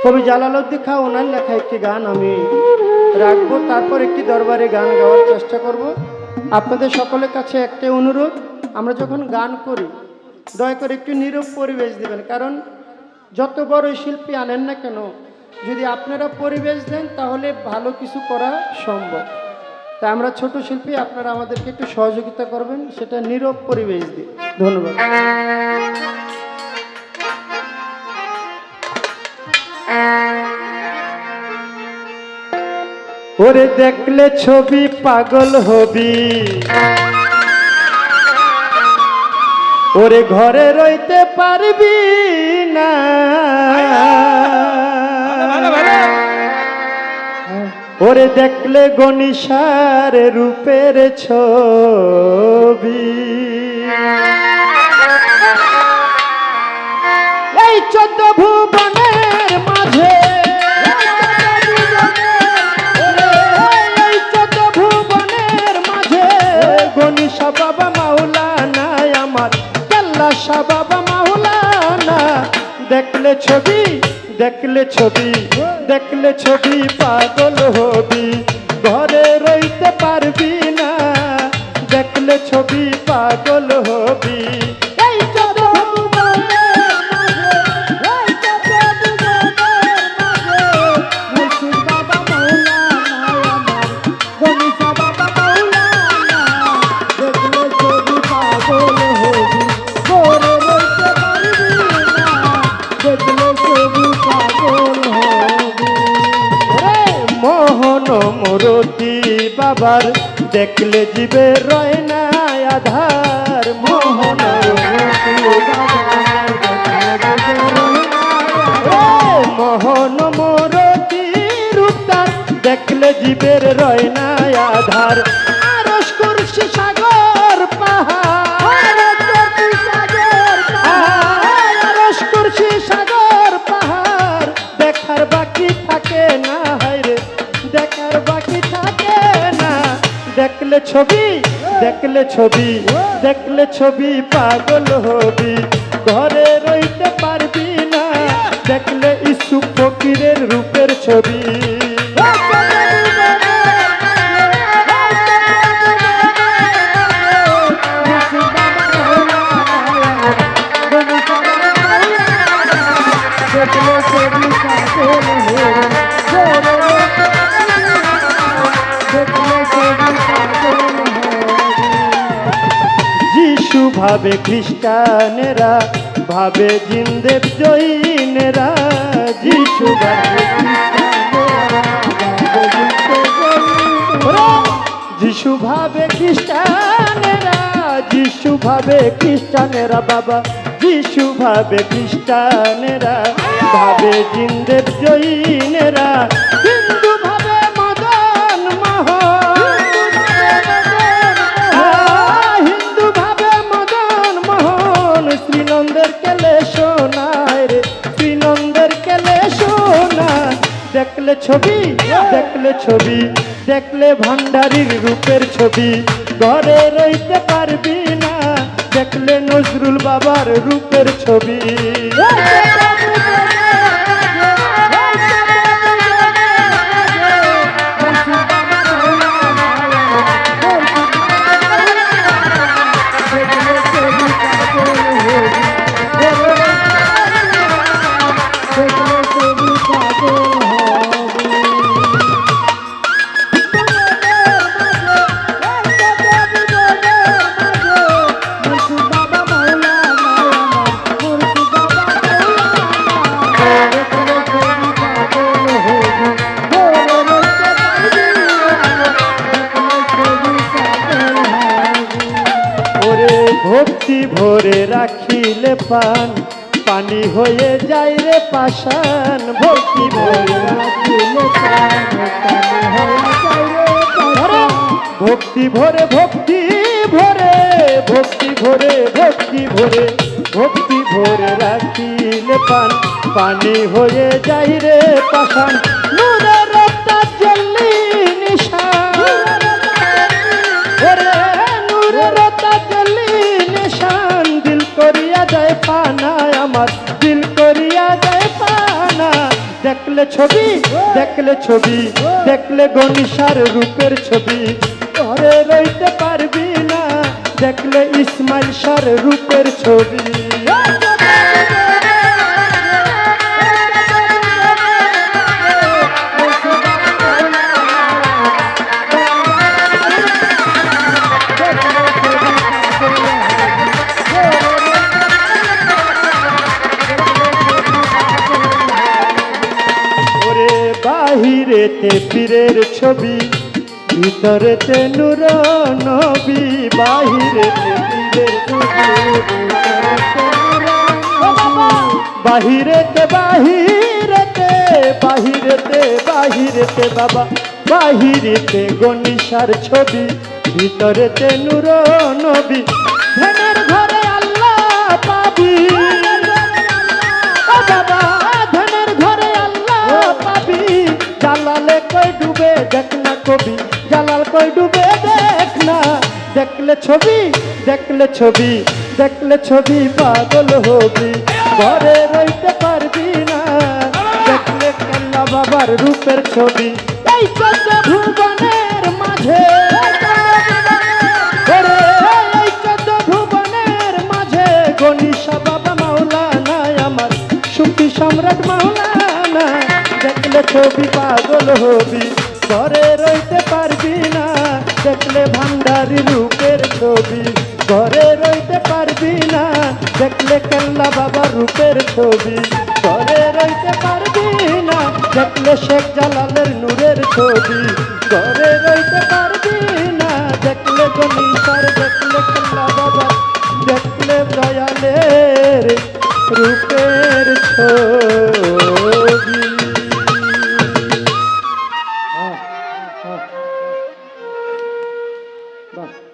কবি জালালউদ্দিন খাঁ ওনার লেখা একটি গান আমি রাখবো, তারপর একটি দরবারে গান গাওয়ার চেষ্টা করব। আপনাদের সকলের কাছে একটাই অনুরোধ, আমরা যখন গান করি দয়া করে একটু নীরব পরিবেশ দিবেন, কারণ যত বড় শিল্পী আনেন না কেন যদি আপনারা পরিবেশ দেন তাহলে ভালো কিছু করা সম্ভব। তাই আমরা ছোট শিল্পী, আপনারা আমাদেরকে একটু সহযোগিতা করবেন, সেটা নীরব পরিবেশ দিয়ে। ধন্যবাদ। ওরে দেখলে ছবি পাগল হবি, ওরে ঘরে রইতে পারবি না, ওরে দেখলে গনিশার রূপের ছবি। এই 14 ভুবনের মাঝে, এই 14 ভুবনের মাঝে গনিশা বাবা মাওলানা আমার কেল্লা শাহ বাবা মাওলানা। দেখলে ছবি, দেখলে ছবি, দেখলে ছবি পাগল হবি, ঘরে রইতে পারবি না, দেখলে ছবি পাগল হবি। এই মোরতি বাবার দেখলে জীবে রয় না আধার, মোহন মোহন মোরতি রূপদার দেখলে জীবের রয় না আধার। আরশ কুরসি সাগর পাহাড়, আরশ কুরসি সাগর পাহাড় দেখার বাকি থাকে না, হায়রে দেখার বাকি থাকে না। দেখলে ছবি, দেখলে ছবি, দেখলে ছবি পাগল হবি, ঘরে রইতে পারবি না, দেখলে ইসুফ ফকিরের রূপের ছবি। যিশু ভাবে খ্রিস্টানেরা, ভাবে জিন্দেব জৈনেরা, যিশু ভাবে যিশু ভাবে খ্রিস্টানেরা, যিশু ভাবে খ্রিস্টানেরা বাবা, যিশু ভাবে খ্রিস্টানেরা, ভাবে জিন্দেব জৈনেরা, হিন্দু ভাবে মদন মোহন, হিন্দু ভাবে মদন মোহন, শ্রীনন্দের কেলে সোনায় রে, শ্রীনন্দের কেলে সোনা। দেখলে ছবি, দেখলে ছবি, দেখলে ভান্ডারীর রূপের ছবি, ঘরে রইতে পারবি না, দেখলে নজরুল বাবার রূপের ছবি। ভক্তি ভরে রাখিলে পান, পানি হয়ে যায় রে পাষাণ, ভক্তি ভরে রাখিলে পান, পানি হয়ে যায় রে পাষাণ। ভক্তি ভরে, ভক্তি ভরে, ভক্তি ভরে, ভক্তি ভরে, ভক্তি ভরে রাখিলে পান, পানি হয়ে যায় রে পাষাণ। নূরের রক্তা জ্বললি নিশান, ওরে নূরের রক্তা জ্বললি নিশান, দিল করিয়া যায় পানা আমার, দিল করিয়া যায় পানা। দেখলে ছবি, দেখলে ছবি, দেখলে গনিশার রূপের ছবি ঘরে রইতে পারবি না, দেখলে ইসমাইল শাহর রূপের ছবি। ওরে বাহিরেতে পীরের ছবি, ভিতরেতে নূর নবী, বাহিরেতে পীরের ছবি, বাহিরেতে বাহিরেতে বাহিরেতে বাহিরেতে বাবা, বাহিরেতে গনিশার ছবি, ভিতরেতে নূর নবী। ধ্যানের ঘরে আল্লাহ পাবি ও বাবা, ধ্যানের ঘরে আল্লাহ পাবি। জালালে কই ডুবে দেখ না কবি, জালাল কই ডুবে দেখ না। দেখলে ছবি, দেখলে ছবি, দেখলে ছবি পাগল হবি, ঘরে রইতে পারবি না, দেখলে কেল্লা বাবার রূপের ছবি। এই চোদ্দ ভুবনের মাঝে, ওরে এই চোদ্দ ভুবনের মাঝে গনিশা বাবা মাওলানা আমার সুফি সম্রাট মাওলানা। দেখলে ছবি পাগল হবি, ঘরে রইতে পারবি না, দেখলে ভান্ডারি রূপের ছবি, ঘরে রইতে পারবি না, দেখলে কেল্লা বাবার রূপের ছবি, ঘরে রইতে পারবি না, দেখলে শেখ জালালের নূরের ছবি, ঘরে রইতে পারবি না, দেখলে গনিশার, দেখলে কেল্লা বাবা, দেখলে দয়ালের রূপের ছবি। বাহ।